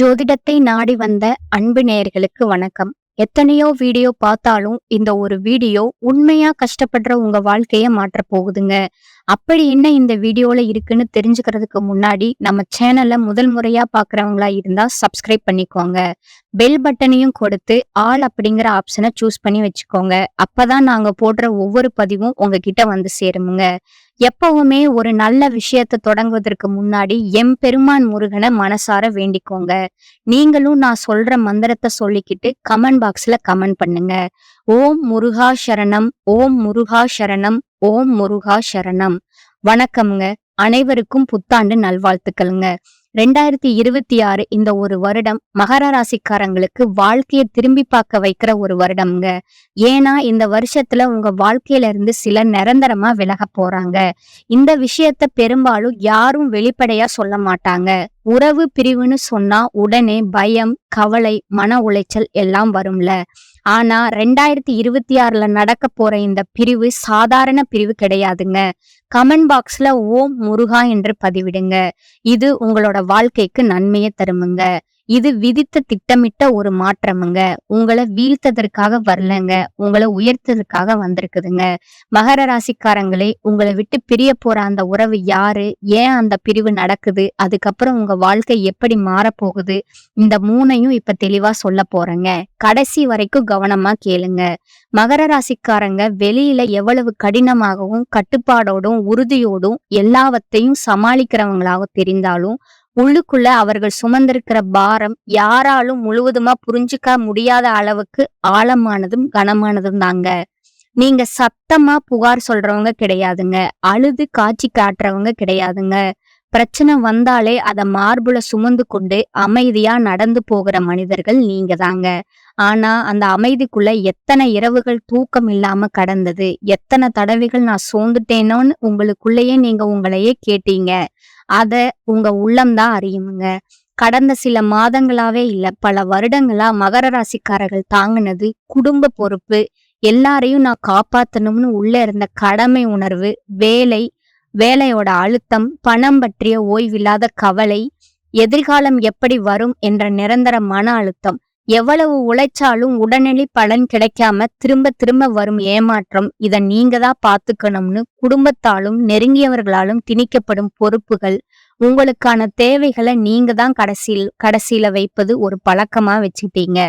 ஜோதிடத்தை நாடி வந்த அன்பு நேயர்களுக்கு வணக்கம். எத்தனையோ வீடியோ பார்த்தாலும் இந்த ஒரு வீடியோ உண்மையா கஷ்டப்படுற உங்க வாழ்க்கைய மாற்றப் போகுதுங்க. அப்படி என்ன இந்த வீடியோல இருக்குன்னு தெரிஞ்சுக்கிறதுக்கு முன்னாடி நம்ம சேனல்ல முதல் முறையா பாக்குறவங்களா இருந்தா சப்ஸ்கிரைப் பண்ணிக்கோங்க. பெல் பட்டனையும் கொடுத்து ஆல் அப்படிங்கிற ஆப்ஷனை சூஸ் பண்ணி வச்சுக்கோங்க. அப்பதான் நாங்க போடுற ஒவ்வொரு பதிவும் உங்ககிட்ட வந்து சேருமுங்க. எப்பவுமே ஒரு நல்ல விஷயத்தை தொடங்குவதற்கு முன்னாடி எம்பெருமான் முருகனை மனசார வேண்டிக்கோங்க. நீங்களும் நான் சொல்ற மந்திரத்தை சொல்லிக்கிட்டு கமெண்ட் பாக்ஸ்ல கமெண்ட் பண்ணுங்க. ஓம் முருகா சரணம், ஓம் முருகா சரணம், ஓம் முருகா சரணம். வணக்கம்ங்க. அனைவருக்கும் புத்தாண்டு நல்வாழ்த்துக்களுங்க. 2026 இந்த ஒரு வருடம் மகர ராசிக்காரங்களுக்கு வாழ்க்கையை திரும்பி பார்க்க வைக்கிற ஒரு வருடம்ங்க. ஏன்னா இந்த வருஷத்துல உங்க வாழ்க்கையில இருந்து சிலர் நிரந்தரமா விலக போறாங்க. இந்த விஷயத்த பெரும்பாலும் யாரும் வெளிப்படையா சொல்ல மாட்டாங்க. உறவு பிரிவுன்னு சொன்னா உடனே பயம், கவலை, மன உளைச்சல் எல்லாம் வரும்ல. ஆனா 2026ல நடக்க போற இந்த பிரிவு சாதாரண பிரிவு கிடையாதுங்க. கமெண்ட் பாக்ஸ்ல ஓம் முருகா என்று பதிவிடுங்க. இது உங்களோட வாழ்க்கைக்கு நன்மையை தருமுங்க. இது விதித்த திட்டமிட்ட ஒரு மாற்றமுங்க. உங்களை வீழ்த்ததற்காக வரலங்க, உங்களை உயர்த்ததற்காக வந்திருக்குதுங்க. மகர ராசிக்காரங்களே, உங்களை விட்டு பிரிய போற அந்த உறவு யாரு, ஏன் அந்த பிரிவு நடக்குது, அதுக்கப்புறம் உங்க வாழ்க்கை எப்படி மாறப்போகுது, இந்த மூணையும் இப்ப தெளிவா சொல்ல போறேங்க. கடைசி வரைக்கும் கவனமா கேளுங்க. மகர ராசிக்காரங்க வெளியில எவ்வளவு கடினமாகவும் கட்டுப்பாடோடும் உறுதியோடும் எல்லாவற்றையும் சமாளிக்கிறவங்களாக தெரிந்தாலும் உள்ளுக்குள்ள அவர்கள் சுமந்திருக்கிற பாரம் யாராலும் முழுவதுமா புரிஞ்சுக்க முடியாத அளவுக்கு ஆழமானதும் கனமானதும் தாங்க. நீங்க சத்தமா புகார் சொல்றவங்க கிடையாதுங்க. அழுது காட்சி காட்டுறவங்க கிடையாதுங்க. பிரச்சனை வந்தாலே அதை மார்புல சுமந்து கொண்டு அமைதியா நடந்து போகிற மனிதர்கள் நீங்க தாங்க. ஆனா அந்த அமைதிக்குள்ள எத்தனை இரவுகள் தூக்கம் இல்லாம கடந்தது, எத்தனை தடவைகள் நான் சோர்ந்துட்டேனோன்னு உங்களுக்குள்ளேயே நீங்க உங்களையே கேட்டீங்க. அத உங்க உள்ளம்தான் அறியுமுங்க. கடந்த சில மாதங்களாவே இல்ல, பல வருடங்களா மகர ராசிக்காரர்கள் தாங்கினது குடும்ப பொறுப்பு, எல்லாரையும் நான் காப்பாத்தணும்னு உள்ள இருந்த கடமை உணர்வு, வேலையோட அழுத்தம், பணம் பற்றிய ஓய்வில்லாத கவலை, எதிர்காலம் எப்படி வரும் என்ற நிரந்தர மன அழுத்தம், எவ்வளவு உழைச்சாலும் உடனடி பலன் கிடைக்காம திரும்ப திரும்ப வரும் ஏமாற்றம், இத நீங்க தான் பாத்துக்கணும்னு குடும்பத்தாலும் நெருங்கியவர்களாலும் திணிக்கப்படும் பொறுப்புகள், உங்களுக்கான தேவைகளை நீங்க தான் கடைசியில வைப்பது ஒரு பழக்கமா வச்சுட்டீங்க.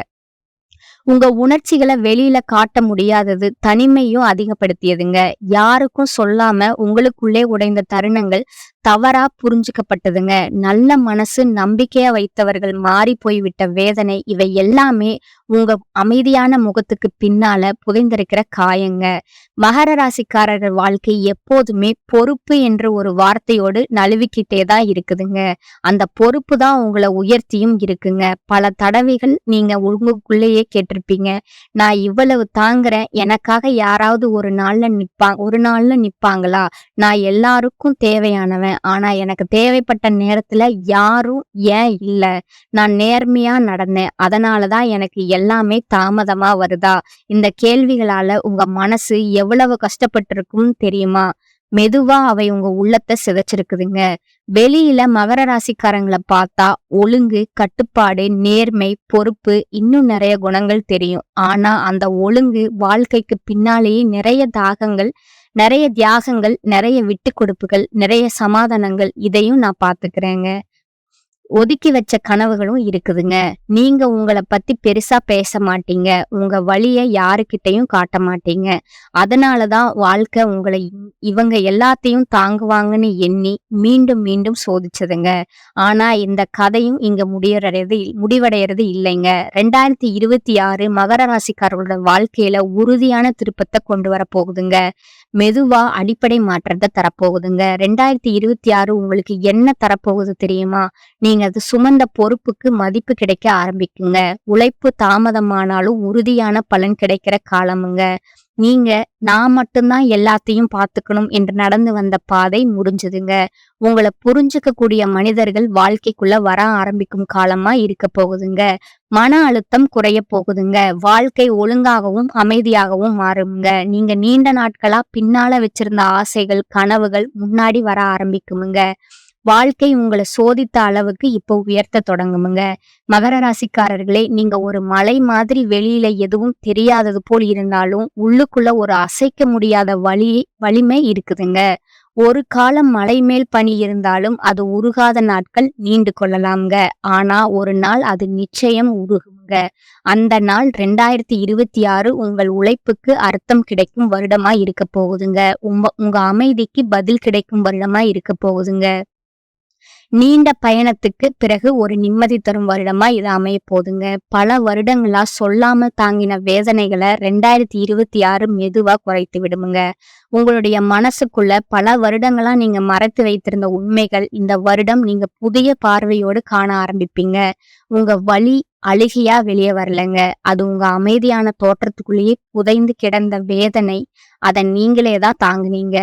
உங்க உணர்ச்சிகளை வெளியில காட்ட முடியாதது தனிமையும் அதிகப்படுத்தியதுங்க. யாருக்கும் சொல்லாம உங்களுக்குள்ளே உடைந்த தருணங்கள் தவறா புரிஞ்சுக்கப்பட்டதுங்க. நல்ல மனசு, நம்பிக்கையா வைத்தவர்கள் மாறி போய்விட்ட வேதனை, இவை எல்லாமே உங்க அமைதியான முகத்துக்கு பின்னால புதைந்திருக்கிற காயங்க. மகர ராசிக்காரர்கள் வாழ்க்கை எப்போதுமே பொறுப்பு என்ற ஒரு வார்த்தையோடு நழுவிக்கிட்டே தான் இருக்குதுங்க. அந்த பொறுப்பு தான் உங்களை உயர்த்தியும் இருக்குங்க. பல தடவைகள் நீங்க உங்களுக்குள்ளேயே கேட்டிருப்பீங்க, நான் இவ்வளவு தாங்குறேன், எனக்காக யாராவது ஒரு நாள்ல நிப்பாங்களா, நான் எல்லாருக்கும் தேவையானவன், ஆனா எனக்கு தேவைப்பட்ட நேரத்துல யாரும் ஏன் இல்ல, நான் நேர்மையா நடந்தேன், அதனாலதான் எனக்கு எல்லாமே தாமதமா வருதா, இந்த கேள்விகளால உங்க மனசு எவ்வளவு கஷ்டப்பட்டிருக்கும் தெரியுமா? மெதுவா அவை உங்க உள்ளத்தை சிதைச்சிருக்குதுங்க. வெளியில மகர ராசிக்காரங்களை பார்த்தா ஒழுங்கு, கட்டுப்பாடு, நேர்மை, பொறுப்பு, இன்னும் நிறைய குணங்கள் தெரியும். ஆனா அந்த ஒழுங்கு வாழ்க்கைக்கு பின்னாலேயே நிறைய தியாகங்கள், நிறைய விட்டு கொடுப்புகள், நிறைய சமாதானங்கள், இதையும் நான் பாத்துக்கிறேங்க. ஒதுக்கி வச்ச கனவுகளும் இருக்குதுங்க. நீங்க உங்களை பத்தி பெருசா பேச மாட்டீங்க, உங்க வழிய யாருக்கிட்டையும் காட்ட மாட்டீங்க. அதனாலதான் வாழ்க்கை உங்களை இவங்க எல்லாத்தையும் தாங்குவாங்கன்னு எண்ணி மீண்டும் மீண்டும் சோதிச்சதுங்க. ஆனா இந்த கதையும் இங்க முடிவடைறது இல்லைங்க. 2026 மகர ராசிக்காரர்களோட வாழ்க்கையில உறுதியான திருப்பத்தை கொண்டு வர போகுதுங்க. மெதுவா அடிப்படை மாற்றத்தை தரப்போகுதுங்க. 2026 உங்களுக்கு என்ன தரப்போகுது தெரியுமா? நீங்க அது சுமந்த பொறுப்புக்கு மதிப்பு கிடைக்க ஆரம்பிக்குங்க. உழைப்பு தாமதமானாலும் உறுதியான பலன் கிடைக்கிற காலமுங்க. நீங்க நான் மட்டும்தான் எல்லாத்தையும் பார்த்துக்கணும் என்று நடந்து வந்த பாதை முடிஞ்சதுங்க. உங்களை புரிஞ்சுக்க கூடிய மனிதர்கள் வாழ்க்கைக்குள்ள வர ஆரம்பிக்கும் காலமா இருக்க போகுதுங்க. மன அழுத்தம் குறைய போகுதுங்க. வாழ்க்கை ஒழுங்காகவும் அமைதியாகவும் மாறுங்க. நீங்க நீண்ட நாட்களா பின்னால வச்சிருந்த ஆசைகள், கனவுகள் முன்னாடி வர ஆரம்பிக்குமுங்க. வாழ்க்கை உங்களை சோதித்த அளவுக்கு இப்போ உயர்த்த தொடங்குமுங்க. மகர ராசிக்காரர்களே, நீங்க ஒரு மலை மாதிரி வெளியில எதுவும் தெரியாதது போல் இருந்தாலும் உள்ளுக்குள்ள ஒரு அசைக்க முடியாத வலிமை இருக்குதுங்க. ஒரு காலம் மலை மேல் பனி இருந்தாலும் அது உருகாத நாட்கள் நீண்டு கொள்ளலாம்ங்க. ஆனா ஒரு நாள் அது நிச்சயம் உருகுங்க. அந்த நாள் 2026 உங்கள் உழைப்புக்கு அர்த்தம் கிடைக்கும் வருடமா இருக்க போகுதுங்க. உங்க அமைதிக்கு பதில் கிடைக்கும் வருடமா இருக்க போகுதுங்க. நீண்ட பயணத்துக்கு பிறகு ஒரு நிம்மதி தரும் வருடமா இது அமைய போதுங்க. பல வருடங்களா சொல்லாம தாங்கின வேதனைகளை 2026 மெதுவா குறைத்து விடுமுங்க. உங்களுடைய மனசுக்குள்ள பல வருடங்களா நீங்க மறைத்து வைத்திருந்த உண்மைகள் இந்த வருடம் நீங்க புதிய பார்வையோடு காண ஆரம்பிப்பீங்க. உங்க வலி அழுகியா வெளியே வரலங்க. அது உங்க அமைதியான தோற்றத்துக்குள்ளேயே புதைந்து கிடந்த வேதனை. அதை நீங்களே தான் தாங்குனீங்க.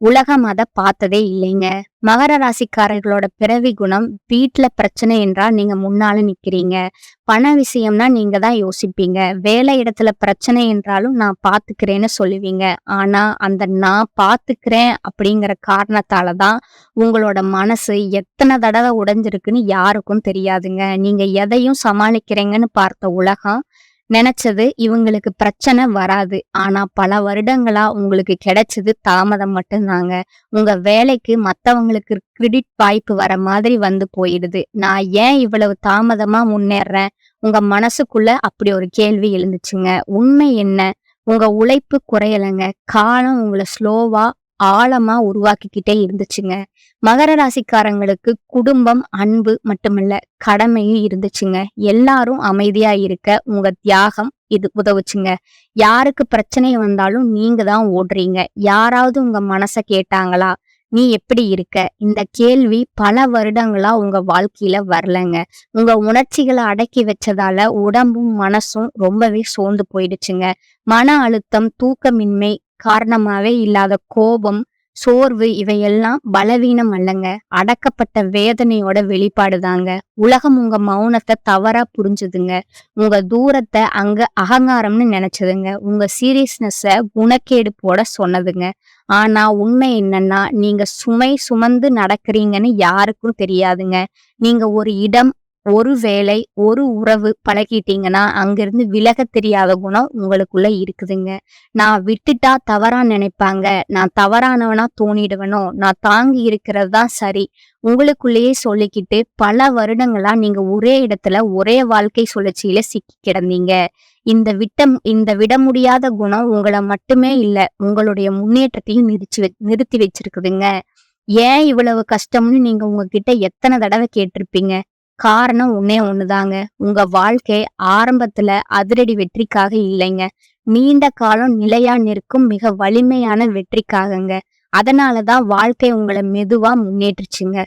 உலகம் அத பார்த்ததே இல்லைங்க. மகர ராசிக்காரர்களோட பிறவி குணம், வீட்டுல பிரச்சனை என்றால் நீங்க முன்னால நிக்கிறீங்க. பண விஷயம்னா நீங்க தான் யோசிப்பீங்க. வேலை இடத்துல பிரச்சனை என்றாலும் நான் பாத்துக்கிறேன்னு சொல்லுவீங்க. ஆனா அந்த நான் பாத்துக்கிறேன் அப்படிங்கிற காரணத்தாலதான் உங்களோட மனசு எத்தனை தடவை உடைஞ்சிருக்குன்னு யாருக்கும் தெரியாதுங்க. நீங்க எதையும் சமாளிக்கிறீங்கன்னு பார்த்த உலகம் நினைச்சது இவங்களுக்கு பிரச்சனை வராது. ஆனா பல வருடங்களா உங்களுக்கு கிடைச்சது தாமதம் மட்டும்தாங்க. உங்க வேலைக்கு மத்தவங்களுக்கு கிரெடிட் வாய்ப்பு வர மாதிரி வந்து போயிடுது. நான் ஏன் இவ்வளவு தாமதமா முன்னேறேன்? உங்க மனசுக்குள்ள அப்படி ஒரு கேள்வி எழுந்துச்சுங்க. உண்மை என்ன? உங்க உழைப்பு குறையலைங்க. காலம் உங்களை ஸ்லோவா ஆழமா உருவாக்கிக்கிட்டே இருந்துச்சுங்க. மகர ராசிக்காரங்களுக்கு குடும்பம், அன்பு மட்டுமல்ல கடமையும் இருந்துச்சுங்க. எல்லாரும் அமைதியா இருக்க உங்க தியாகம் இது உதவுச்சுங்க. யாருக்கு பிரச்சனை வந்தாலும் நீங்க தான் ஓடுறீங்க. யாராவது உங்க மனச கேட்டாங்களா? நீ எப்படி இருக்க? இந்த கேள்வி பல வருடங்களா உங்க வாழ்க்கையில வரலங்க. உங்க உணர்ச்சிகளை அடக்கி வச்சதால உடம்பும் மனசும் ரொம்பவே சோர்ந்து போயிடுச்சுங்க. மன அழுத்தம், தூக்கமின்மை காரணமாவே இல்லாத கோபம், சோர்வு இவையெல்லாம் பலவீனம் அல்லங்க. அடக்கப்பட்ட வேதனையோட வெளிப்பாடுதாங்க. உலகம் உங்க மௌனத்தை தவறா புரிஞ்சுதுங்க. உங்க தூரத்தை அங்க அகங்காரம்னு நினைச்சதுங்க. உங்க சீரியஸ்னஸ குணக்கேடு போட சொன்னதுங்க. ஆனா உண்மை என்னன்னா, நீங்க சுமை சுமந்து நடக்கிறீங்கன்னு யாருக்கும் தெரியாதுங்க. நீங்க ஒரு இடம், ஒரு வேலை, ஒரு உறவு பழகிட்டீங்கன்னா அங்கிருந்து விலக தெரியாத குணம் உங்களுக்குள்ள இருக்குதுங்க. நான் விட்டுட்டா தவறா நினைப்பாங்க, நான் தவறானவனா தோணிடுவனோ, நான் தாங்கி இருக்கிறது தான் சரி உங்களுக்குள்ளேயே சொல்லிக்கிட்டு பல வருடங்களா நீங்க ஒரே இடத்துல ஒரே வாழ்க்கை சுழற்சியில சிக்கி கிடந்தீங்க. இந்த விட முடியாத குணம் உங்களை மட்டுமே இல்ல, உங்களுடைய முன்னேற்றத்தையும் நிறுத்தி வச்சிருக்குதுங்க. ஏன் இவ்வளவு கஷ்டம்னு நீங்க உங்ககிட்ட எத்தனை தடவை கேட்டிருப்பீங்க. காரணம் ஒன்னே ஒண்ணுதாங்க. உங்க வாழ்க்கை ஆரம்பத்துல அதிரடி வெற்றிக்காக இல்லைங்க. நீண்ட காலம் நிலையா நிற்கும் மிக வலிமையான வெற்றிக்காகங்க. அதனாலதான் வாழ்க்கை உங்களை மெதுவா முன்னேற்றுச்சுங்க.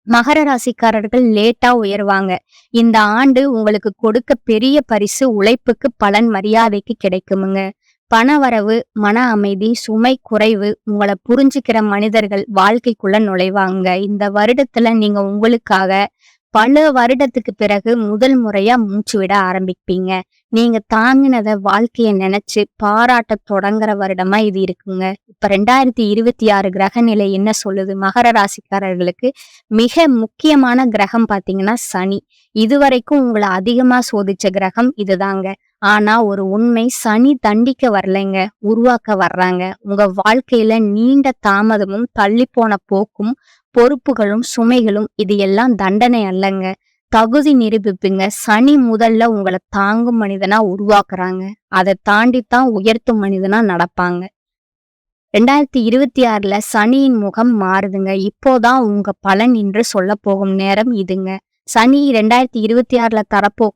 மகர ராசிக்காரர்கள் லேட்டா உயர்வாங்க. இந்த ஆண்டு உங்களுக்கு கொடுக்க பெரிய பரிசு உழைப்புக்கு பலன், மரியாதைக்கு கிடைக்குமுங்க. பண வரவு, மன அமைதி, சுமை குறைவு, உங்களை புரிஞ்சுக்கிற மனிதர்கள் வாழ்க்கைக்குள்ள நுழைவாங்க. இந்த வருடத்துல நீங்க உங்களுக்காக பல வருடத்துக்கு பிறகு முதல் முறையா மூச்சு விட ஆரம்பிப்பீங்க. நீங்க தாங்கினத வாழ்க்கைய நினைச்சு பாராட்ட தொடங்குற வருடமா இது இருக்குங்க. இப்ப 2026 கிரக நிலை என்ன சொல்லுது? மகர ராசிக்காரர்களுக்கு மிக முக்கியமான கிரகம் பாத்தீங்கன்னா சனி. இதுவரைக்கும் உங்களை அதிகமா சோதிச்ச கிரகம் இதுதாங்க. ஆனா ஒரு உண்மை, சனி தண்டிக்க வரலைங்க, உருவாக்க வர்றாங்க. உங்க வாழ்க்கையில நீண்ட தாமதமும், தள்ளி போன போக்கும், பொறுப்புகளும், சுமைகளும் இது எல்லாம் தண்டனை அல்லங்க, தகுதி நிரூபிப்புங்க. சனி முதல்ல உங்களை தாங்கும் மனிதனா உருவாக்குறாங்க. அதை தாண்டித்தான் உயர்த்தும் மனிதனா நடப்பாங்க. 2026 சனியின் முகம் மாறுதுங்க. இப்போதான் உங்க பலன் என்று சொல்ல போகும் நேரம் இதுங்க. சனி 2026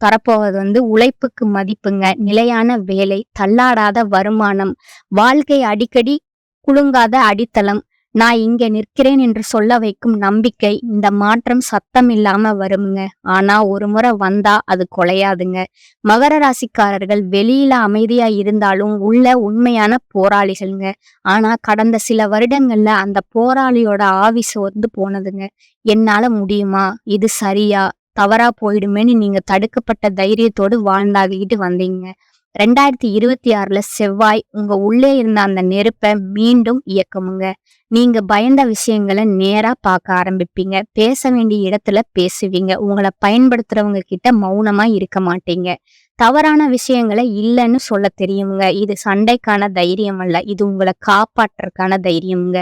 தரப்போவது உழைப்புக்கு மதிப்புங்க, நிலையான வேலை, தள்ளாடாத வருமானம், வாழ்க்கை அடிக்கடி குலுங்காத அடித்தளம், நான் இங்க நிற்கிறேன் என்று சொல்ல வைக்கும் நம்பிக்கை. இந்த மாற்றம் சத்தம் இல்லாம வருங்க. ஆனா ஒரு முறை வந்தா அது கொலையாதுங்க. மகர ராசிக்காரர்கள் வெளியில அமைதியா இருந்தாலும் உள்ள உண்மையான போராளிகள்ங்க. ஆனா கடந்த சில வருடங்கள்ல அந்த போராளியோட ஆவி சோர்ந்து போனதுங்க. என்னால முடியுமா? இது சரியா? தவறா போயிடுமேன்னு நீங்க தடுக்கப்பட்ட தைரியத்தோடு வாழ்ந்தாகிட்டு வந்தீங்க. 2026ல செவ்வாய் உங்க உள்ளே இருந்த அந்த நெருப்பை மீண்டும் இயக்குமுங்க. நீங்க பயந்த விஷயங்களை நேரா பார்க்க ஆரம்பிப்பீங்க. பேச வேண்டிய இடத்துல பேசுவீங்க. உங்களை பயன்படுத்துறவங்க கிட்ட மௌனமா இருக்க மாட்டீங்க. தவறான விஷயங்களை இல்லைன்னு சொல்ல தெரியுமுங்க. இது சண்டைக்கான தைரியம் அல்ல. இது உங்களை காப்பாற்றுறதுக்கான தைரியமுங்க.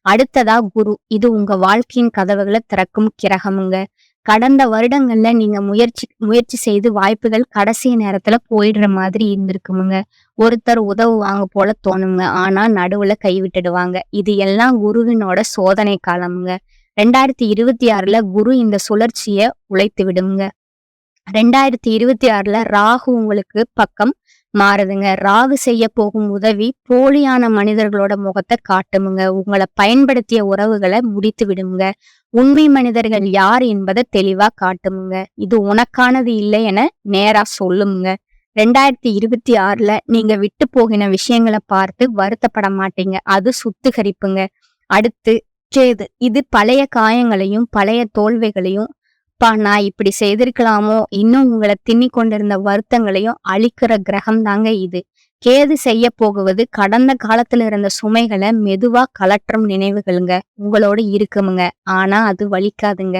அடுத்ததா குரு. இது உங்க வாழ்க்கையின் கதவுகளை திறக்கும் கிரகமுங்க. கடந்த வருடங்கள்ல நீங்க முயற்சி செய்து வாய்ப்புகள் கடைசி நேரத்துல போயிடுற மாதிரி இருந்திருக்குமுங்க. ஒருத்தர் உதவுவாங்க போல தோணுங்க. ஆனா நடுவுல கைவிட்டுடுவாங்க. இது எல்லாம் குருவினோட சோதனை காலமுங்க. 2026ல குரு இந்த சுழற்சிய உழைத்து விடுங்க. 2026ல ராகு உங்களுக்கு பக்கம் மாறுதுங்க. ராகு செய்ய போகும் உதவி போலியான மனிதர்களோட முகத்தை காட்டுமுங்க. உங்களை பயன்படுத்திய உறவுகளை முடித்து விடுங்க. உண்மை மனிதர்கள் யார் என்பதை தெளிவா காட்டுமுங்க. இது உனக்கானது இல்லை என நேரா சொல்லுங்க. 2026ல நீங்க விட்டு போகின விஷயங்களை பார்த்து வருத்தப்பட மாட்டீங்க. அது சுத்திகரிப்புங்க. அடுத்து கேது. இது பழைய காயங்களையும் பழைய தோல்விகளையும் நான் இப்படி செய்திருக்கலாமோ இன்னும் உங்களை திண்ணி கொண்டிருந்த வருத்தங்களையும் அழிக்கிற கிரகம் தாங்க இது. கேது செய்ய போகுவது கடந்த காலத்துல இருந்த சுமைகளை மெதுவா கலற்றும் நினைவுகளுங்க. உங்களோட இருக்குமுங்க. ஆனா அது வலிக்காதுங்க.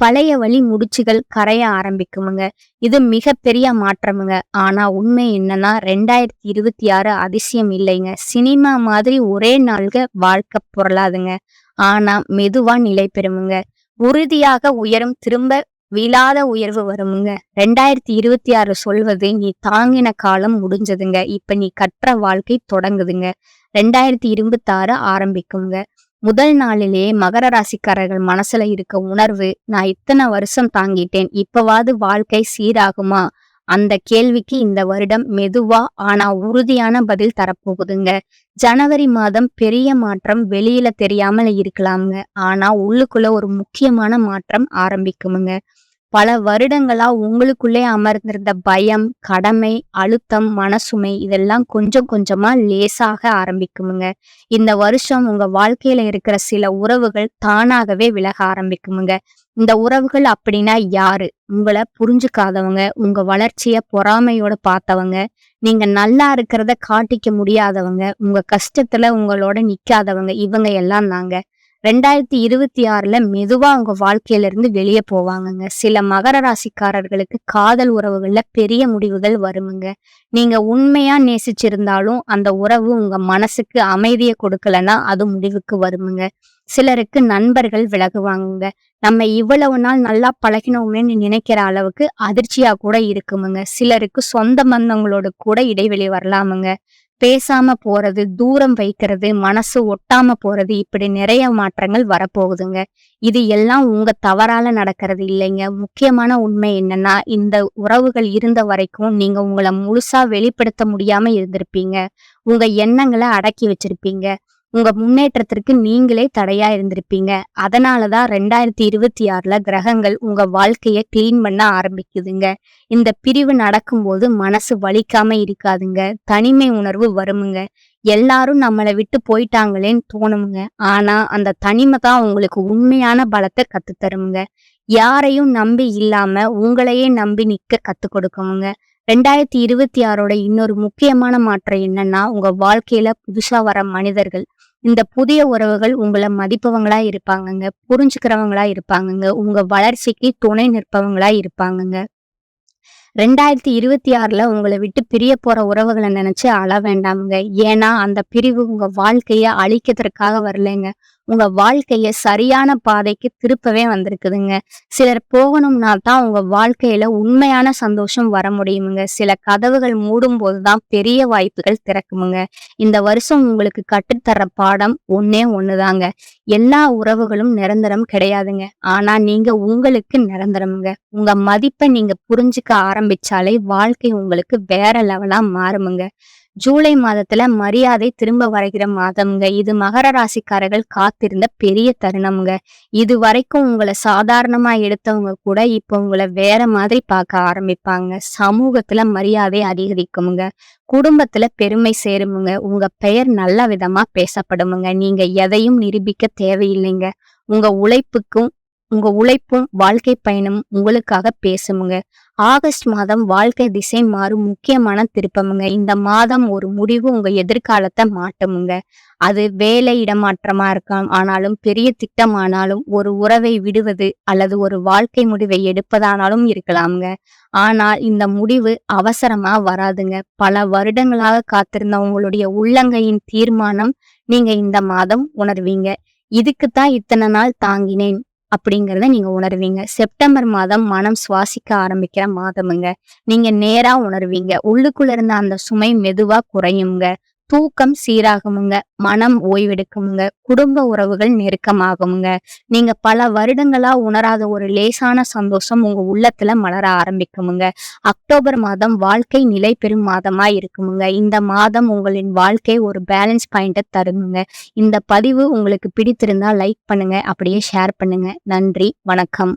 பழைய வழி முடிச்சுகள் கரைய ஆரம்பிக்குமுங்க. இது மிகப்பெரிய மாற்றமுங்க. ஆனா உண்மை என்னன்னா 2026 அதிசயம் இல்லைங்க. சினிமா மாதிரி ஒரே நாள்க வாழ்க்கை புரளாதுங்க. ஆனா மெதுவா நிலை பெறுமுங்க. உறுதியாக உயரும், திரும்ப விழாத உயர்வு வருமுங்க. 2026 சொல்வது நீ தாங்கின காலம் முடிஞ்சதுங்க. இப்ப நீ கற்ற வாழ்க்கை தொடங்குதுங்க. 2026 ஆரம்பிக்குங்க. முதல் நாளிலேயே மகர ராசிக்காரர்கள் மனசுல இருக்க உணர்வு, நான் இத்தனை வருஷம் தாங்கிட்டேன், இப்பவாது வாழ்க்கை சீராகுமா? அந்த கேள்விக்கு இந்த வருடம் மெதுவா ஆனா உறுதியான பதில் தரப்போகுதுங்க. ஜனவரி மாதம் பெரிய மாற்றம் வெளியில தெரியாமல இருக்கலாமுங்க. ஆனா உள்ளுக்குள்ள ஒரு முக்கியமான மாற்றம் ஆரம்பிக்குமுங்க. பல வருடங்களா உங்களுக்குள்ளே அமர்ந்திருந்த பயம், கடமை, அழுத்தம், மனசுமை இதெல்லாம் கொஞ்சம் கொஞ்சமா லேசாக ஆரம்பிக்குமுங்க. இந்த வருஷம் உங்க வாழ்க்கையில இருக்கிற சில உறவுகள் தானாகவே விலக ஆரம்பிக்குமுங்க. இந்த உறவுகள் அப்படின்னா யாரு? உங்களை புரிஞ்சுக்காதவங்க, உங்க வளர்ச்சிய பொறாமையோட பார்த்தவங்க, நீங்க நல்லா இருக்கிறத காட்டிக்க முடியாதவங்க, உங்க கஷ்டத்துல உங்களோட நிக்காதவங்க, இவங்க எல்லாம் தாங்க 2026ல மெதுவா உங்க வாழ்க்கையில இருந்து வெளியே போவாங்கங்க. சில மகர ராசிக்காரர்களுக்கு காதல் உறவுகள்ல பெரிய முடிவுகள் வருமுங்க. நீங்க உண்மையா நேசிச்சிருந்தாலும் அந்த உறவு உங்க மனசுக்கு அமைதியை கொடுக்கலன்னா அது முடிவுக்கு வருமுங்க. சிலருக்கு நண்பர்கள் விலகுவாங்க. நம்ம இவ்வளவு நாள் நல்லா பழகினோமேன்னு நினைக்கிற அளவுக்கு அதிர்ச்சியா கூட இருக்குமுங்க. சிலருக்கு சொந்த பந்தங்களோட கூட இடைவெளி வரலாமுங்க. பேசாம போறது, தூரம் வைக்கிறது, மனசு ஒட்டாம போறது, இப்படி நிறைய மாற்றங்கள் வரப்போகுதுங்க. இது எல்லாம் உங்க தவறால நடக்கிறது இல்லைங்க. முக்கியமான உண்மை என்னன்னா, இந்த உறவுகள் இருந்த வரைக்கும் நீங்க உங்களை முழுசா வெளிப்படுத்த முடியாம இருந்திருப்பீங்க. உங்க எண்ணங்களை அடக்கி வச்சிருப்பீங்க. உங்க முன்னேற்றத்திற்கு நீங்களே தடையா இருந்திருப்பீங்க. அதனாலதான் 2026ல கிரகங்கள் உங்க வாழ்க்கைய கிளீன் பண்ண ஆரம்பிக்குதுங்க. இந்த பிரிவு நடக்கும்போது மனசு வலிக்காம இருக்காதுங்க. தனிமை உணர்வு வருமுங்க. எல்லாரும் நம்மளை விட்டு போயிட்டாங்களேன்னு தோணுமுங்க. ஆனா அந்த தனிமை தான் உங்களுக்கு உண்மையான பலத்தை கத்துத்தருமுங்க. யாரையும் நம்பி இல்லாம உங்களையே நம்பி நிக்க கத்து கொடுக்குமுங்க. 2026ஓட இன்னொரு முக்கியமான மாற்றம் என்னன்னா, உங்க வாழ்க்கையில புதுசா வர மனிதர்கள், இந்த புதிய உறவுகள் உங்களை மதிப்பவங்களா இருப்பாங்கங்க, புரிஞ்சுக்கிறவங்களா இருப்பாங்கங்க, உங்க வளர்ச்சிக்கு துணை நிற்பவங்களா இருப்பாங்கங்க. 2026ல உங்களை விட்டு பிரிய போற உறவுகளை நினைச்சு அழ வேண்டாமுங்க. ஏன்னா அந்த பிரிவு உங்க வாழ்க்கைய அழிக்கிறதுக்காக வரலைங்க. உங்க வாழ்க்கைய சரியான பாதைக்கு திருப்பவே வந்திருக்குதுங்க. சிலர் போகணும்னா தான் உங்க வாழ்க்கையில உண்மையான சந்தோஷம் வர முடியுமுங்க. சில கதவுகள் மூடும் போதுதான் பெரிய வாய்ப்புகள் திறக்குமுங்க. இந்த வருஷம் உங்களுக்கு கற்றுத்தர பாடம் ஒன்னே ஒண்ணுதாங்க. எல்லா உறவுகளும் நிரந்தரம் கிடையாதுங்க. ஆனா நீங்க உங்களுக்கு நிரந்தரமுங்க. உங்க மதிப்பை நீங்க புரிஞ்சுக்க ஆரம்பிச்சாலே வாழ்க்கை உங்களுக்கு வேற லெவலா மாறுமுங்க. ஜூலை மாதத்துல மரியாதை திரும்ப வருகிற மாதம்ங்க. இது மகர ராசிக்காரர்கள் காத்திருந்த பெரிய தருணம்ங்க. இது வரைக்கும் உங்களை சாதாரணமா எடுத்தவங்க கூட இப்ப உங்களை வேற மாதிரி பார்க்க ஆரம்பிப்பாங்க. சமூகத்துல மரியாதை அதிகரிக்குமுங்க. குடும்பத்துல பெருமை சேருமுங்க. உங்க பெயர் நல்ல விதமா பேசப்படுமுங்க. நீங்க எதையும் நிரூபிக்க தேவையில்லைங்க. உங்க உழைப்பும் வாழ்க்கை பயணம் உங்களுக்காக பேசுமுங்க. ஆகஸ்ட் மாதம் வாழ்க்கை திசை மாறும் முக்கியமான திருப்பமுங்க. இந்த மாதம் ஒரு முடிவு உங்க எதிர்காலத்தை மாட்டுமுங்க. அது வேலை இடமாற்றமா இருக்கலாம், ஆனாலும் பெரிய திட்டமானாலும், ஒரு உறவை விடுவது அல்லது ஒரு வாழ்க்கை முடிவை எடுப்பதானாலும் இருக்கலாம்ங்க. ஆனால் இந்த முடிவு அவசரமா வராதுங்க. பல வருடங்களாக காத்திருந்த உங்களுடைய உள்ளங்கையின் தீர்மானம் நீங்க இந்த மாதம் உணர்வீங்க. இதுக்குத்தான் இத்தனை நாள் தாங்கினேன் அப்படிங்கிறத நீங்க உணர்வீங்க. செப்டம்பர் மாதம் மனம் சுவாசிக்க ஆரம்பிக்கிற மாதமுங்க. நீங்க நேரா உணர்வீங்க. உள்ளுக்குள்ள இருந்த அந்த சுமை மெதுவா குறையுங்க. தூக்கம் சீராகுமுங்க. மனம் ஓய்வெடுக்குமுங்க. குடும்ப உறவுகள் நெருக்கமாகுமுங்க. நீங்க பல வருடங்களா உணராத ஒரு லேசான சந்தோஷம் உங்க உள்ளத்துல மலர ஆரம்பிக்குமுங்க. அக்டோபர் மாதம் வாழ்க்கை நிலை பெறும் மாதமா இருக்குமுங்க. இந்த மாதம் உங்களின் வாழ்க்கை ஒரு பேலன்ஸ் பாயிண்ட தருமுங்க. இந்த பதிவு உங்களுக்கு பிடித்திருந்தா லைக் பண்ணுங்க, அப்படியே ஷேர் பண்ணுங்க. நன்றி, வணக்கம்.